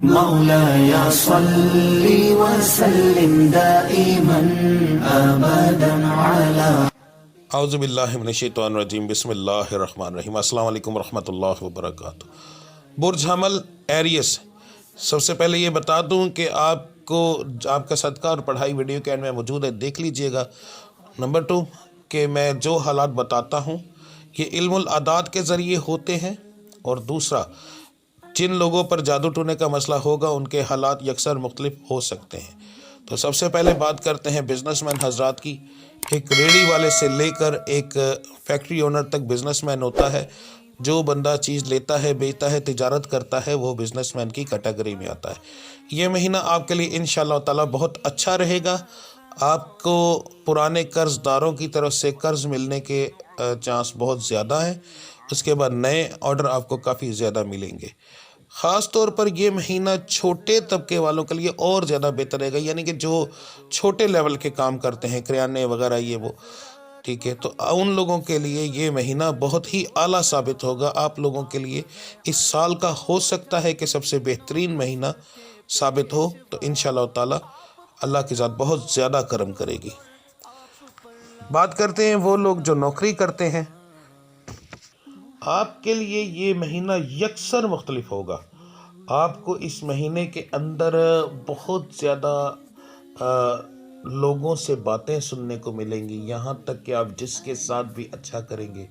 مولاي صل وسلم دائما ابدا على اعوذ باللہ من الشیطان الرجیم، بسم اللہ الرحمن الرحیم۔ السلام علیکم ورحمۃ اللہ وبرکاتہ۔ برج حمل ایریس، سب سے پہلے یہ بتا دوں کہ آپ کا صدقہ اور پڑھائی ویڈیو کے اینڈ میں موجود ہے، دیکھ لیجئے گا۔ نمبر 2 کہ میں جو حالات بتاتا ہوں یہ علم العادات کے ذریعے ہوتے ہیں، اور دوسرا جن لوگوں پر جادو ٹونے کا مسئلہ ہوگا ان کے حالات یکسر مختلف ہو سکتے ہیں۔ تو سب سے پہلے بات کرتے ہیں بزنس مین حضرات کی۔ ایک ریڑھی والے سے لے کر ایک فیکٹری اونر تک بزنس مین ہوتا ہے۔ جو بندہ چیز لیتا ہے، بیچتا ہے، تجارت کرتا ہے، وہ بزنس مین کی کیٹیگری میں آتا ہے۔ یہ مہینہ آپ کے لیے انشاءاللہ تعالی بہت اچھا رہے گا۔ آپ کو پرانے قرض داروں کی طرف سے قرض ملنے کے چانس بہت زیادہ ہیں۔ اس کے بعد نئے آرڈر آپ کو کافی زیادہ ملیں گے۔ خاص طور پر یہ مہینہ چھوٹے طبقے والوں کے لیے اور زیادہ بہتر رہے گا، یعنی کہ جو چھوٹے لیول کے کام کرتے ہیں، کریانے وغیرہ، یہ وہ، ٹھیک ہے، تو ان لوگوں کے لیے یہ مہینہ بہت ہی اعلیٰ ثابت ہوگا۔ آپ لوگوں کے لیے اس سال کا ہو سکتا ہے کہ سب سے بہترین مہینہ ثابت ہو۔ تو انشاءاللہ تعالی اللہ کی ذات بہت زیادہ کرم کرے گی۔ بات کرتے ہیں وہ لوگ جو نوکری کرتے ہیں، آپ کے لیے یہ مہینہ یکسر مختلف ہوگا۔ آپ کو اس مہینے کے اندر بہت زیادہ لوگوں سے باتیں سننے کو ملیں گی، یہاں تک کہ آپ جس کے ساتھ بھی اچھا کریں گے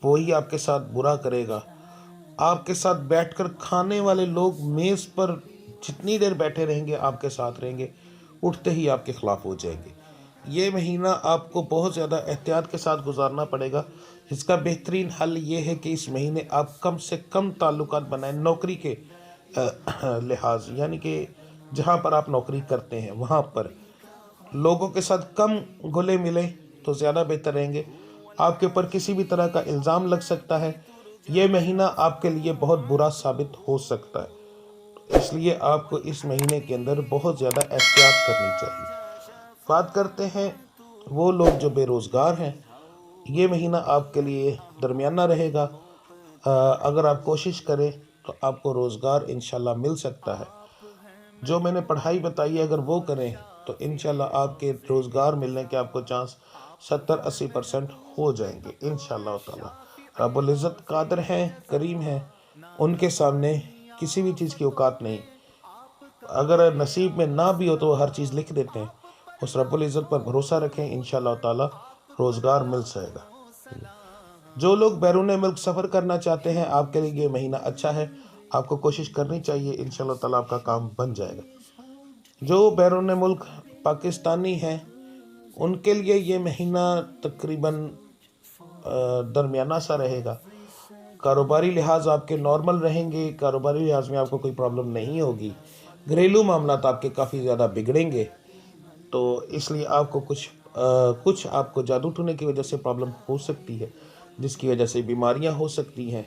وہی آپ کے ساتھ برا کرے گا۔ آپ کے ساتھ بیٹھ کر کھانے والے لوگ میز پر جتنی دیر بیٹھے رہیں گے، آپ کے ساتھ رہیں گے، اٹھتے ہی آپ کے خلاف ہو جائیں گے۔ یہ مہینہ آپ کو بہت زیادہ احتیاط کے ساتھ گزارنا پڑے گا۔ اس کا بہترین حل یہ ہے کہ اس مہینے آپ کم سے کم تعلقات بنائیں نوکری کے لحاظ، یعنی کہ جہاں پر آپ نوکری کرتے ہیں وہاں پر لوگوں کے ساتھ کم گھلے ملیں تو زیادہ بہتر رہیں گے۔ آپ کے اوپر کسی بھی طرح کا الزام لگ سکتا ہے۔ یہ مہینہ آپ کے لیے بہت برا ثابت ہو سکتا ہے، اس لیے آپ کو اس مہینے کے اندر بہت زیادہ احتیاط کرنی چاہیے۔ بات کرتے ہیں وہ لوگ جو بے روزگار ہیں۔ یہ مہینہ آپ کے لیے درمیانہ رہے گا۔ اگر آپ کوشش کریں تو آپ کو روزگار انشاءاللہ مل سکتا ہے۔ جو میں نے پڑھائی بتائی ہے اگر وہ کریں تو انشاءاللہ آپ کے روزگار ملنے کے آپ کو چانس 70-80% ہو جائیں گے انشاءاللہ تعالی۔ رب العزت قادر ہیں، کریم ہیں، ان کے سامنے کسی بھی چیز کی اوقات نہیں۔ اگر نصیب میں نہ بھی ہو تو وہ ہر چیز لکھ دیتے ہیں۔ اس رب العزت پر بھروسہ رکھیں، انشاءاللہ تعالی روزگار مل جائے گا۔ جو لوگ بیرون ملک سفر کرنا چاہتے ہیں، آپ کے لیے یہ مہینہ اچھا ہے۔ آپ کو کوشش کرنی چاہیے، انشاءاللہ تعالی آپ کا کام بن جائے گا۔ جو بیرون ملک پاکستانی ہیں ان کے لیے یہ مہینہ تقریباً درمیانہ سا رہے گا۔ کاروباری لحاظ آپ کے نارمل رہیں گے، کاروباری لحاظ میں آپ کو کوئی پرابلم نہیں ہوگی۔ گھریلو معاملات آپ کے کافی زیادہ بگڑیں گے، تو اس لیے آپ کو کچھ آپ کو جادو ٹونے کی وجہ سے پرابلم ہو سکتی ہے، جس کی وجہ سے بیماریاں ہو سکتی ہیں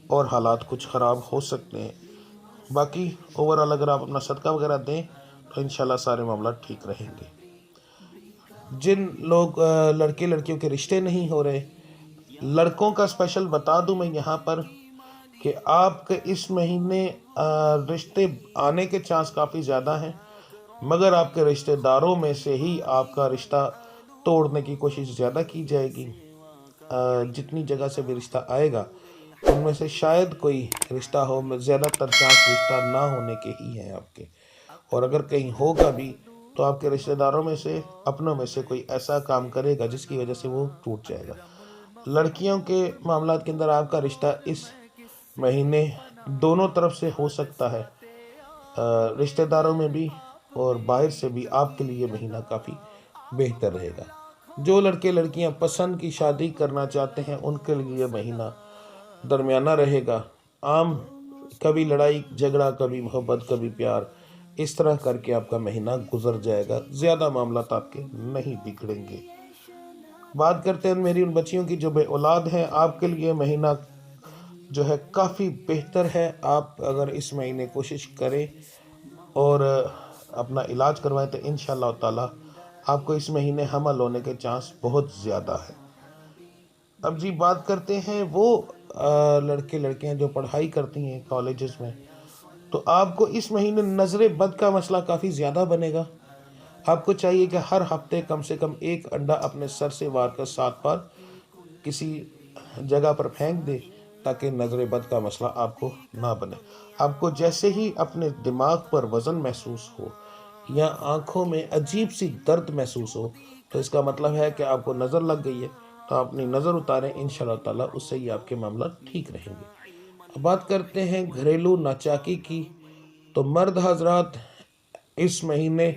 اور حالات کچھ خراب ہو سکتے ہیں۔ باقی اوورآل اگر آپ اپنا صدقہ وغیرہ دیں تو انشاءاللہ سارے معاملات ٹھیک رہیں گے۔ جن لوگ لڑکے لڑکیوں کے رشتے نہیں ہو رہے، لڑکوں کا اسپیشل بتا دوں میں یہاں پر کہ آپ کے اس مہینے رشتے آنے کے چانس کافی زیادہ ہیں، مگر آپ کے رشتہ داروں میں سے ہی آپ کا رشتہ توڑنے کی کوشش زیادہ کی جائے گی۔ جتنی جگہ سے بھی رشتہ آئے گا ان میں سے شاید کوئی رشتہ ہو، زیادہ تر چانس رشتہ نہ ہونے کے ہی ہیں آپ کے، اور اگر کہیں ہوگا بھی تو آپ کے رشتہ داروں میں سے، اپنوں میں سے کوئی ایسا کام کرے گا جس کی وجہ سے وہ ٹوٹ جائے گا۔ لڑکیوں کے معاملات کے اندر آپ کا رشتہ اس مہینے دونوں طرف سے ہو سکتا ہے، رشتہ داروں میں بھی اور باہر سے بھی۔ آپ کے لیے یہ مہینہ کافی بہتر رہے گا۔ جو لڑکے لڑکیاں پسند کی شادی کرنا چاہتے ہیں ان کے لیے یہ مہینہ درمیانہ رہے گا۔ عام کبھی لڑائی جھگڑا، کبھی محبت، کبھی پیار، اس طرح کر کے آپ کا مہینہ گزر جائے گا، زیادہ معاملات آپ کے نہیں بگڑیں گے۔ بات کرتے ہیں میری ان بچیوں کی جو بے اولاد ہیں، آپ کے لیے مہینہ جو ہے کافی بہتر ہے۔ آپ اگر اس مہینے کوشش کریں اور اپنا علاج کروائیں تو انشاءاللہ تعالی آپ کو اس مہینے حمل ہونے کے چانس بہت زیادہ ہے۔ اب جی بات کرتے ہیں وہ لڑکے لڑکیاں جو پڑھائی کرتی ہیں کالجز میں۔ تو آپ کو اس مہینے نظر بد کا مسئلہ کافی زیادہ بنے گا. آپ کو چاہیے کہ ہر ہفتے کم سے کم ایک انڈا اپنے سر سے وار کر 7 بار کسی جگہ پر پھینک دے تاکہ نظر بد کا مسئلہ آپ کو نہ بنے. آپ کو جیسے ہی اپنے دماغ پر وزن محسوس ہو یا آنکھوں میں عجیب سی درد محسوس ہو تو اس کا مطلب ہے کہ آپ کو نظر لگ گئی ہے. تو آپ اپنی نظر اتاریں، انشاءاللہ تعالیٰ اس سے ہی آپ کے معاملات ٹھیک رہیں گے. اب بات کرتے ہیں گھریلو ناچاکی کی. تو مرد حضرات اس مہینے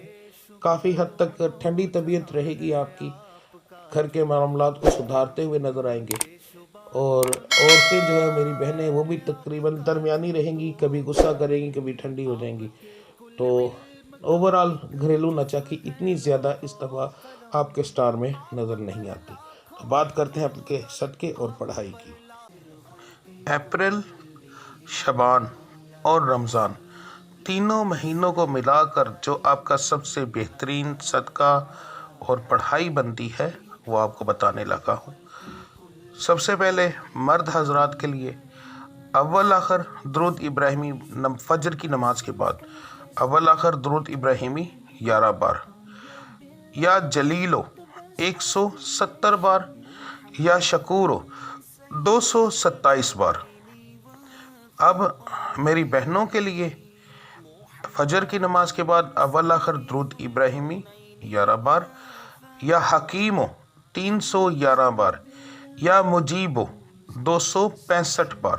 کافی حد تک ٹھنڈی طبیعت رہے گی آپ کی، گھر کے معاملات کو سدھارتے ہوئے نظر آئیں گے. اور عورتیں جو ہے میری بہنیں وہ بھی تقریباً درمیانی رہیں گی، کبھی غصہ کریں گی کبھی ٹھنڈی ہو جائیں گی. تو اوورآل گھریلو ناچاکی اتنی زیادہ اس دفعہ آپ کے سٹار میں نظر نہیں آتی. تو بات کرتے ہیں آپ کے صدقے اور پڑھائی کی. اپریل، شعبان اور رمضان تینوں مہینوں کو ملا کر جو آپ کا سب سے بہترین صدقہ اور پڑھائی بنتی ہے وہ آپ کو بتانے لگا ہوں. سب سے پہلے مرد حضرات کے لیے اول آخر درود ابراہیمی فجر کی نماز کے بعد اول آخر درود ابراہیمی 11 بار، یا جلیلو 170 بار، یا شکورو 227 بار. اب میری بہنوں کے لیے فجر کی نماز کے بعد اول آخر درود ابراہیمی 11 بار، یا حکیمو 311 بار، یا مجیبو 265 بار.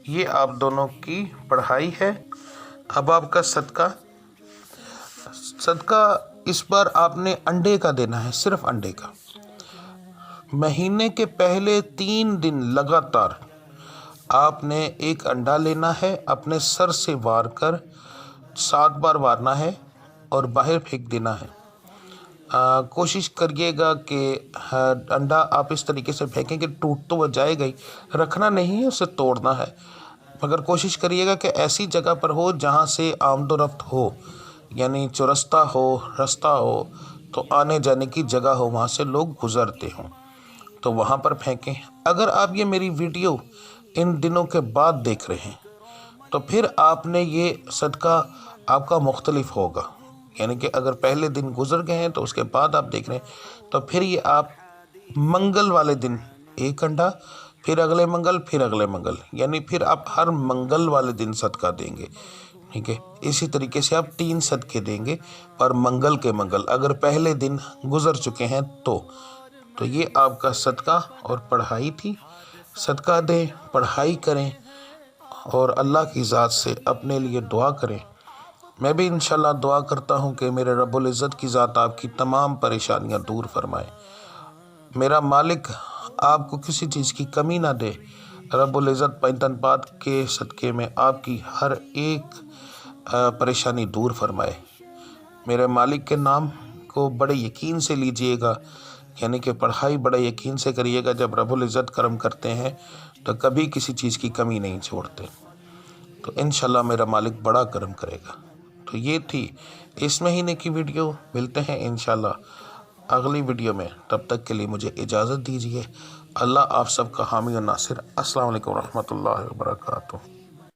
یہ آپ دونوں کی پڑھائی ہے. اب آپ کا صدقہ اس بار آپ نے انڈے کا دینا ہے، صرف انڈے کا. مہینے کے پہلے 3 دن لگاتار آپ نے ایک انڈا لینا ہے، اپنے سر سے وار کر 7 بار وارنا ہے اور باہر پھینک دینا ہے. کوشش کریے گا کہ انڈا آپ اس طریقے سے پھینکیں کہ ٹوٹ تو وہ جائے گا ہی، رکھنا نہیں ہے، اسے توڑنا ہے. مگر کوشش کریے گا کہ ایسی جگہ پر ہو جہاں سے آمد و رفت ہو، یعنی چرستہ ہو، رستہ ہو، تو آنے جانے کی جگہ ہو، وہاں سے لوگ گزرتے ہوں تو وہاں پر پھینکیں. اگر آپ یہ میری ویڈیو ان دنوں کے بعد دیکھ رہے ہیں تو پھر آپ نے یہ صدقہ آپ کا مختلف ہوگا. یعنی کہ اگر پہلے دن گزر گئے ہیں تو اس کے بعد آپ دیکھ رہے ہیں تو پھر یہ آپ منگل والے دن ایک انڈا، پھر اگلے منگل، پھر اگلے منگل، یعنی پھر آپ ہر منگل والے دن صدقہ دیں گے. ٹھیک ہے، اسی طریقے سے آپ 3 صدقے دیں گے اور منگل کے منگل اگر پہلے دن گزر چکے ہیں تو یہ آپ کا صدقہ اور پڑھائی تھی. صدقہ دیں، پڑھائی کریں اور اللہ کی ذات سے اپنے لیے دعا کریں. میں بھی انشاءاللہ دعا کرتا ہوں کہ میرے رب العزت کی ذات آپ کی تمام پریشانیاں دور فرمائے. میرا مالک آپ کو کسی چیز کی کمی نہ دے. رب العزت پنجتن پات کے صدقے میں آپ کی ہر ایک پریشانی دور فرمائے. میرے مالک کے نام کو بڑے یقین سے لیجئے گا، یعنی کہ پڑھائی بڑے یقین سے کریے گا. جب رب العزت کرم کرتے ہیں تو کبھی کسی چیز کی کمی نہیں چھوڑتے. تو انشاءاللہ میرا مالک بڑا کرم کرے گا. تو یہ تھی اس مہینے کی ویڈیو. ملتے ہیں انشاءاللہ اگلی ویڈیو میں، تب تک کے لیے مجھے اجازت دیجیے. اللہ آپ سب کا حامی و ناصر. السلام علیکم ورحمۃ اللہ وبرکاتہ.